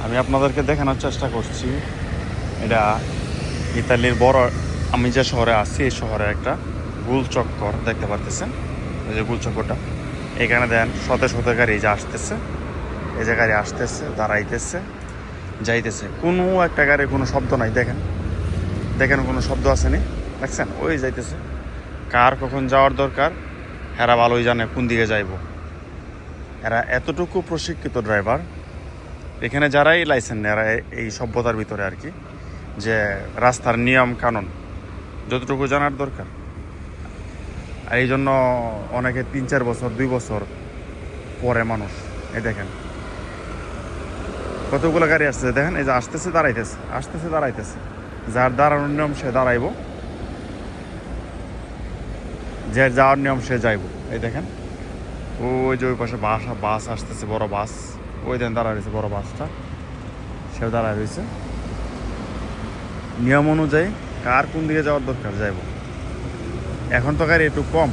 আমি আপনাদেরকে দেখানোর চেষ্টা করছি, এটা ইতালির বড়, আমি যে শহরে আছি এই শহরে একটা গোল চক্কর দেখতে পারতেছেন। ওই যে গোল চক্করটা, এখানে দেন শতে শতে গাড়ি যে আসতেছে, এই যে গাড়ি আসতেছে, দাঁড়াইতেছে, যাইতেছে, কোনো একটা গাড়ির কোনো শব্দ নাই। দেখেন দেখেন কোনো শব্দ আসেনি, দেখছেন? ওই যাইতেছে। কার কখন যাওয়ার দরকার এরা ভালোই জানে কোন দিকে যাইব। এরা এতটুকু প্রশিক্ষিত ড্রাইভার, এখানে যারাই লাইসেন্স নেয় এরা এই সভ্যতার ভিতরে আর কি, যে রাস্তার নিয়ম কানুন যতটুকু জানার দরকার। আর এই জন্য অনেকে 3-4 বছর 2 বছর পরে মানুষ, এই দেখেন কতগুলো গাড়ি আসতেছে, দেখেন এই যে আসতেছে দাঁড়াইতেছে, আসতেছে দাঁড়াইতেছে। যার দাঁড়ানোর নিয়ম সে দাঁড়াইব, যে যাওয়ার নিয়ম সে যাইব। এই দেখেন ওই যে ওই পাশে বাস আসতেছে, বড় বাস, ওই দেন দাঁড়ায় রয়েছে বড় বাসটা, সেও দাঁড়ায় রয়েছে। নিয়ম অনুযায়ী কার কোন দিকে যাওয়ার দরকার যাইব। এখন তো গাড়ি একটু কম,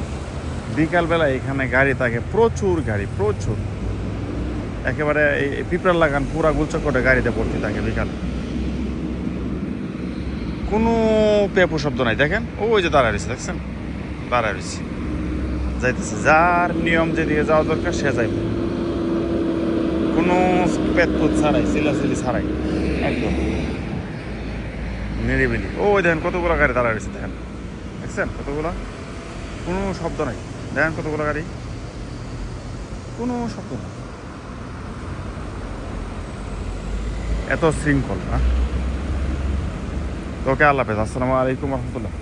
বিকালবেলা এখানে গাড়ি থাকে প্রচুর, গাড়ি প্রচুর, একেবারে এই পিঁপড়ার লাগান পুরা গুলচক্করে গাড়িতে ভর্তি থাকে বিকালে। কোনো পেপু শব্দ নাই। দেখেন ওই যে দাঁড়ায় রয়েছে, দেখছেন? দাঁড়ায় রয়েছে, যাইতেছে। যার নিয়ম যেদিকে যাওয়া দরকার সে যাইব, কোনো পেতপুত ছাড়াই, চিলাচিলি ছাড়াই, একদম নিরিবিলি। ওই দেখেন কতগুলো গাড়ি দাঁড়ায় রয়েছে, দেখেন দেখছেন কতগুলো, কোনো শব্দ নাই। দেখেন কতগুলো গাড়ি, কোনো শব্দ নাই, এত শৃঙ্খল না। তোকে আল্লাহ হাফেজ, আসসালামু আলাইকুম রহমতুল্লাহ।